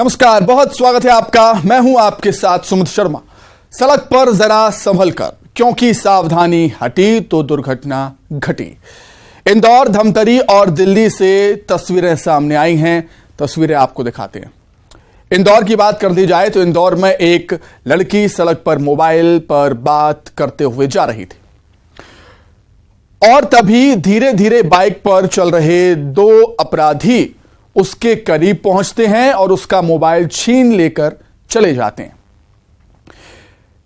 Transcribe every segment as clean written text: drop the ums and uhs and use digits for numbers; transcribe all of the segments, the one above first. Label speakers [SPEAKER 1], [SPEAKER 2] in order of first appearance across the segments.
[SPEAKER 1] नमस्कार, बहुत स्वागत है आपका। मैं हूं आपके साथ सुमित शर्मा। सड़क पर जरा संभल कर, क्योंकि सावधानी हटी तो दुर्घटना घटी। इंदौर, धमतरी और दिल्ली से तस्वीरें सामने आई हैं। तस्वीरें आपको दिखाते हैं। इंदौर की बात कर दी जाए तो इंदौर में एक लड़की सड़क पर मोबाइल पर बात करते हुए जा रही थी और तभी धीरे धीरे बाइक पर चल रहे दो अपराधी उसके करीब पहुंचते हैं और उसका मोबाइल छीन लेकर चले जाते हैं।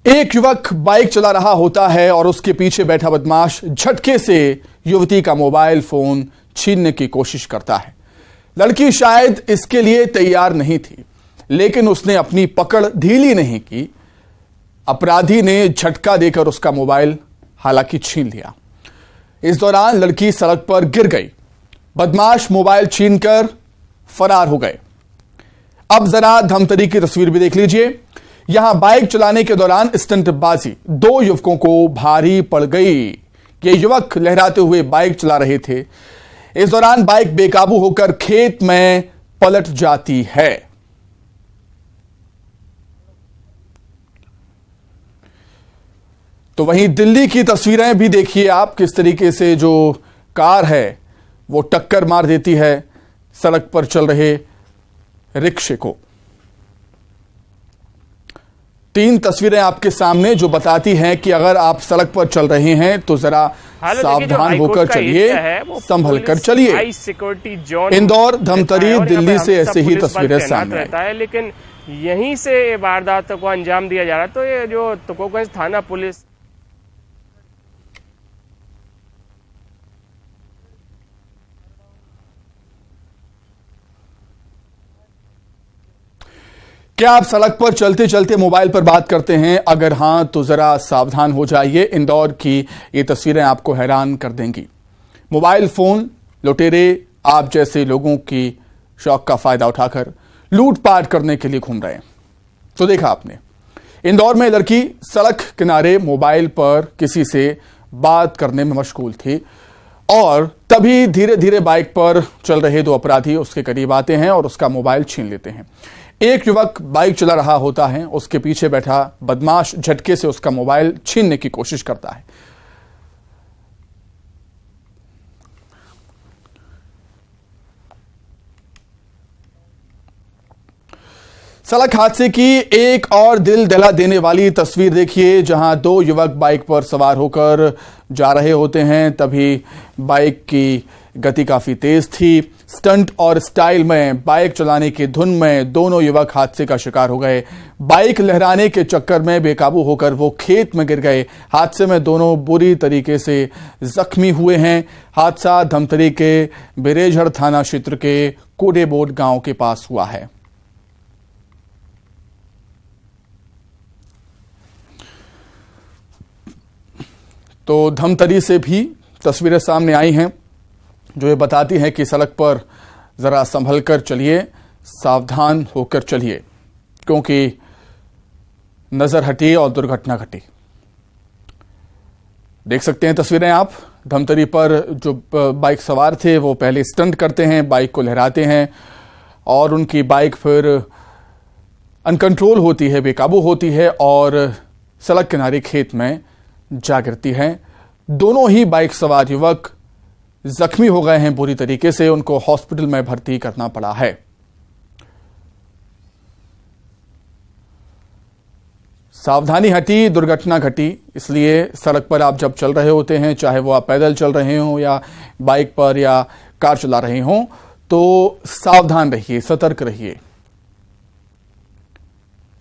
[SPEAKER 1] एक युवक बाइक चला रहा होता है और उसके पीछे बैठा बदमाश झटके से युवती का मोबाइल फोन छीनने की कोशिश करता है। लड़की शायद इसके लिए तैयार नहीं थी, लेकिन उसने अपनी पकड़ ढीली नहीं की। अपराधी ने झटका देकर उसका मोबाइल हालांकि छीन लिया। इस दौरान लड़की सड़क पर गिर गई। बदमाश मोबाइल छीनकर फरार हो गए। अब जरा धमतरी की तस्वीर भी देख लीजिए। यहां बाइक चलाने के दौरान स्टंटबाजी दो युवकों को भारी पड़ गई। ये युवक लहराते हुए बाइक चला रहे थे। इस दौरान बाइक बेकाबू होकर खेत में पलट जाती है। तो वहीं दिल्ली की तस्वीरें भी देखिए आप, किस तरीके से जो कार है वो टक्कर मार देती है सड़क पर चल रहे रिक्शे को। तीन तस्वीरें आपके सामने जो बताती हैं कि अगर आप सड़क पर चल रहे हैं तो जरा सावधान होकर चलिए, संभल कर चलिए। इंदौर, धमतरी, दिल्ली से ऐसे ही तस्वीरें सामने
[SPEAKER 2] रहता है, लेकिन यहीं से वारदात को अंजाम दिया जा रहा है। तो ये जो तुकोगंज थाना पुलिस
[SPEAKER 1] क्या आप सड़क पर चलते चलते मोबाइल पर बात करते हैं? अगर हां तो जरा सावधान हो जाइए। इंदौर की ये तस्वीरें आपको हैरान कर देंगी। मोबाइल फोन लुटेरे आप जैसे लोगों की शौक का फायदा उठाकर लूटपाट करने के लिए घूम रहे हैं। तो देखा आपने, इंदौर में लड़की सड़क किनारे मोबाइल पर किसी से बात करने में मशगूल थी और तभी धीरे धीरे बाइक पर चल रहे दो अपराधी उसके करीब आते हैं और उसका मोबाइल छीन लेते हैं। एक युवक बाइक चला रहा होता है, उसके पीछे बैठा बदमाश झटके से उसका मोबाइल छीनने की कोशिश करता है। सड़क हादसे की एक और दिल दहला देने वाली तस्वीर देखिए, जहां दो युवक बाइक पर सवार होकर जा रहे होते हैं। तभी बाइक की गति काफी तेज थी। स्टंट और स्टाइल में बाइक चलाने की धुन में दोनों युवक हादसे का शिकार हो गए। बाइक लहराने के चक्कर में बेकाबू होकर वो खेत में गिर गए। हादसे में दोनों बुरी तरीके से जख्मी हुए हैं। हादसा धमतरी के बिरेझड़ थाना क्षेत्र के कोडेबोट गांव के पास हुआ है। तो धमतरी से भी तस्वीरें सामने आई हैं जो ये बताती हैं कि सड़क पर जरा संभल कर चलिए, सावधान होकर चलिए, क्योंकि नजर हटी और दुर्घटना घटी। देख सकते हैं तस्वीरें आप। धमतरी पर जो बाइक सवार थे वो पहले स्टंट करते हैं, बाइक को लहराते हैं और उनकी बाइक फिर अनकंट्रोल होती है, बेकाबू होती है और सड़क किनारे खेत में जा गिरती है। दोनों ही बाइक सवार युवक जख्मी हो गए हैं बुरी तरीके से। उनको हॉस्पिटल में भर्ती करना पड़ा है। सावधानी हटी, दुर्घटना घटी। इसलिए सड़क पर आप जब चल रहे होते हैं, चाहे वो आप पैदल चल रहे हो या बाइक पर या कार चला रहे हो, तो सावधान रहिए, सतर्क रहिए,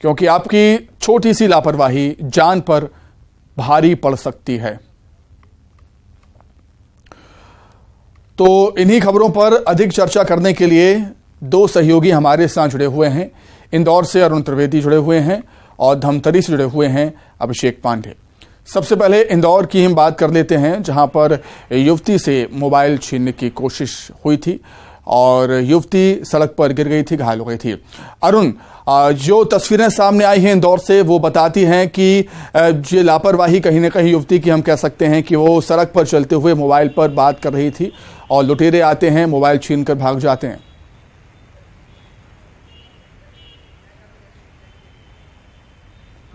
[SPEAKER 1] क्योंकि आपकी छोटी सी लापरवाही जान पर भारी पड़ सकती है। तो इन्हीं खबरों पर अधिक चर्चा करने के लिए दो सहयोगी हमारे साथ जुड़े हुए हैं। इंदौर से अरुण त्रिवेदी जुड़े हुए हैं और धमतरी से जुड़े हुए हैं अभिषेक पांडे। सबसे पहले इंदौर की हम बात कर लेते हैं, जहां पर युवती से मोबाइल छीनने की कोशिश हुई थी और युवती सड़क पर गिर गई थी, घायल हो गई थी। अरुण, जो तस्वीरें सामने आई हैं इंदौर से वो बताती हैं कि ये लापरवाही कहीं ना कहीं युवती की हम कह सकते हैं कि वो सड़क पर चलते हुए मोबाइल पर बात कर रही थी और लुटेरे आते हैं, मोबाइल छीन कर भाग जाते हैं।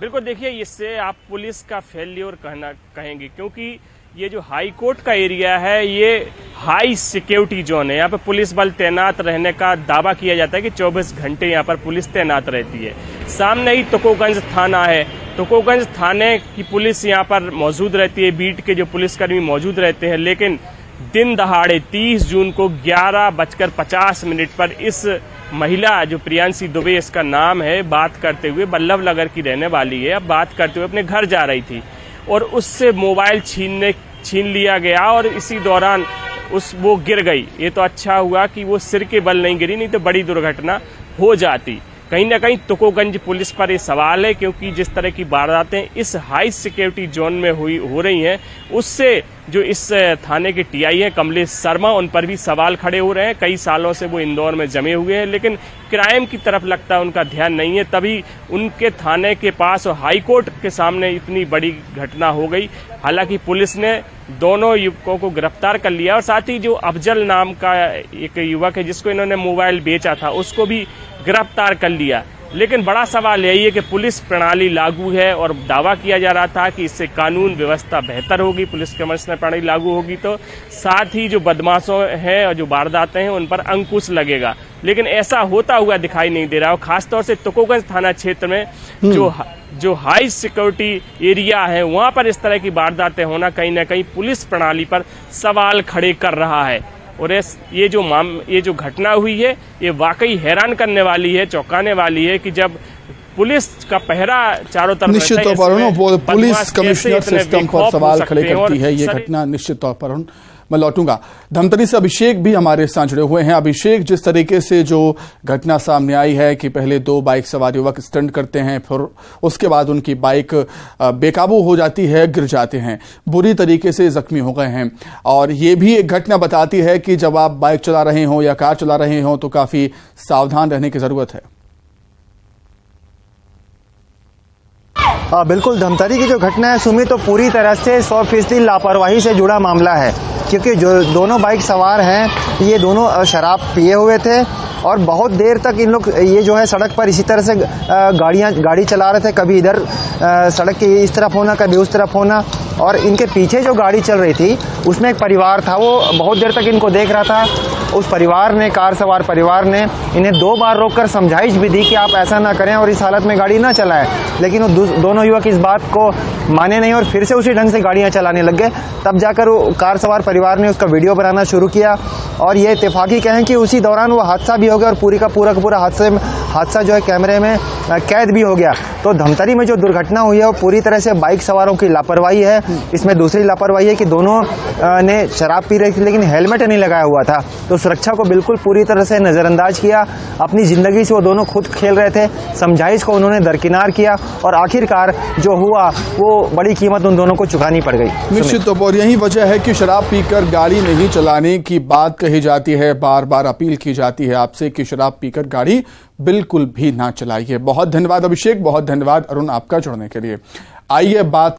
[SPEAKER 2] बिल्कुल, देखिए इससे आप पुलिस का फेल्योर कहेंगे, क्योंकि ये जो हाई कोर्ट का एरिया है ये हाई सिक्योरिटी जोन है। यहाँ पे पुलिस बल तैनात रहने का दावा किया जाता है कि 24 घंटे यहाँ पर पुलिस तैनात रहती है। सामने ही तुकोगंज थाना है, तुकोगंज थाने की पुलिस यहाँ पर मौजूद रहती है, बीट के जो पुलिसकर्मी मौजूद रहते हैं। लेकिन दिन दहाड़े 30 जून को 11:50 पर इस महिला, जो प्रियांशी दुबे इसका नाम है, बात करते हुए बल्लभ नगर की रहने वाली है, अब बात करते हुए अपने घर जा रही थी और उससे मोबाइल छीन लिया गया और इसी दौरान वो गिर गई। ये तो अच्छा हुआ कि वो सिर के बल नहीं गिरी, नहीं तो बड़ी दुर्घटना हो जाती। कहीं ना कहीं तुकोगंज पुलिस पर ये सवाल है, क्योंकि जिस तरह की वारदातें इस हाई सिक्योरिटी जोन में हो रही हैं, उससे जो इस थाने के टीआई हैं कमलेश शर्मा, उन पर भी सवाल खड़े हो रहे हैं। कई सालों से वो इंदौर में जमे हुए हैं, लेकिन क्राइम की तरफ लगता है उनका ध्यान नहीं है, तभी उनके थाने के पास और हाई कोर्ट के सामने इतनी बड़ी घटना हो गई। हालांकि पुलिस ने दोनों युवकों को गिरफ्तार कर लिया और साथ ही जो अफजल नाम का एक युवक है जिसको इन्होंने मोबाइल बेचा था, उसको भी गिरफ्तार कर लिया। लेकिन बड़ा सवाल यही है कि पुलिस प्रणाली लागू है और दावा किया जा रहा था कि इससे कानून व्यवस्था बेहतर होगी, पुलिस कमिश्नर प्रणाली लागू होगी तो साथ ही जो बदमाशों हैं और जो वारदातें हैं उन पर अंकुश लगेगा। लेकिन ऐसा होता हुआ दिखाई नहीं दे रहा और खासतौर से तुकोगंज थाना क्षेत्र में जो हाई सिक्योरिटी एरिया है वहां पर इस तरह की वारदातें होना कहीं ना कहीं पुलिस प्रणाली पर सवाल खड़े कर रहा है। और ये जो घटना हुई है ये वाकई हैरान करने वाली है, चौंकाने वाली है कि जब पुलिस का पहरा चारों तरफ
[SPEAKER 1] निश्चित तौर पर पुलिस कमिश्नर सिस्टम पर सवाल खड़े करती है ये घटना। निश्चित तौर पर मैं लौटूंगा। धमतरी से अभिषेक भी हमारे साथ जुड़े हुए हैं। अभिषेक, जिस तरीके से जो घटना सामने आई है कि पहले 2 बाइक सवार युवक स्टंट करते हैं, फिर उसके बाद उनकी बाइक बेकाबू हो जाती है, गिर जाते हैं, बुरी तरीके से जख्मी हो गए हैं, और ये भी एक घटना बताती है कि जब आप बाइक चला रहे हो या कार चला रहे हो तो काफी सावधान रहने की जरूरत है।
[SPEAKER 3] बिल्कुल, धमतरी की जो घटना है सुमित, तो पूरी तरह से 100% लापरवाही से जुड़ा मामला है, क्योंकि जो दोनों बाइक सवार हैं ये दोनों शराब पिए हुए थे और बहुत देर तक इन लोग ये जो है सड़क पर इसी तरह से गाड़ी चला रहे थे, कभी इधर सड़क के इस तरफ होना, कभी उस तरफ होना। और इनके पीछे जो गाड़ी चल रही थी उसमें एक परिवार था, वो बहुत देर तक इनको देख रहा था। उस परिवार ने, कार सवार परिवार ने इन्हें 2 बार रोककर समझाइश भी दी कि आप ऐसा ना करें और इस हालत में गाड़ी ना चलाएं, लेकिन वो दोनों युवक इस बात को माने नहीं और फिर से उसी ढंग से गाड़ियां चलाने लग गए। तब जाकर वो कार सवार परिवार ने उसका वीडियो बनाना शुरू किया और ये इत्तेफाकी कहें कि उसी दौरान वो हादसा भी हो गया और पूरा हादसा जो है कैमरे में कैद भी हो गया। तो धमतरी में जो दुर्घटना हुई है वो पूरी तरह से बाइक सवारों की लापरवाही है। इसमें दूसरी लापरवाही है कि दोनों ने शराब पी रही थी लेकिन हेलमेट नहीं लगाया हुआ था, तो सुरक्षा को बिल्कुल पूरी तरह से नजरअंदाज किया। अपनी जिंदगी से वो दोनों खुद खेल रहे थे, समझाइश को उन्होंने दरकिनार किया और आखिरकार जो हुआ वो बड़ी कीमत उन दोनों को चुकानी पड़ गई।
[SPEAKER 1] निश्चित तौर पर यही वजह है कि शराब पीकर गाड़ी नहीं चलाने की बात कही जाती है, बार बार अपील की जाती है आपसे कि शराब पीकर गाड़ी बिल्कुल भी ना चलाइए। बहुत धन्यवाद अभिषेक, बहुत धन्यवाद अरुण आपका जुड़ने के लिए। आइए बात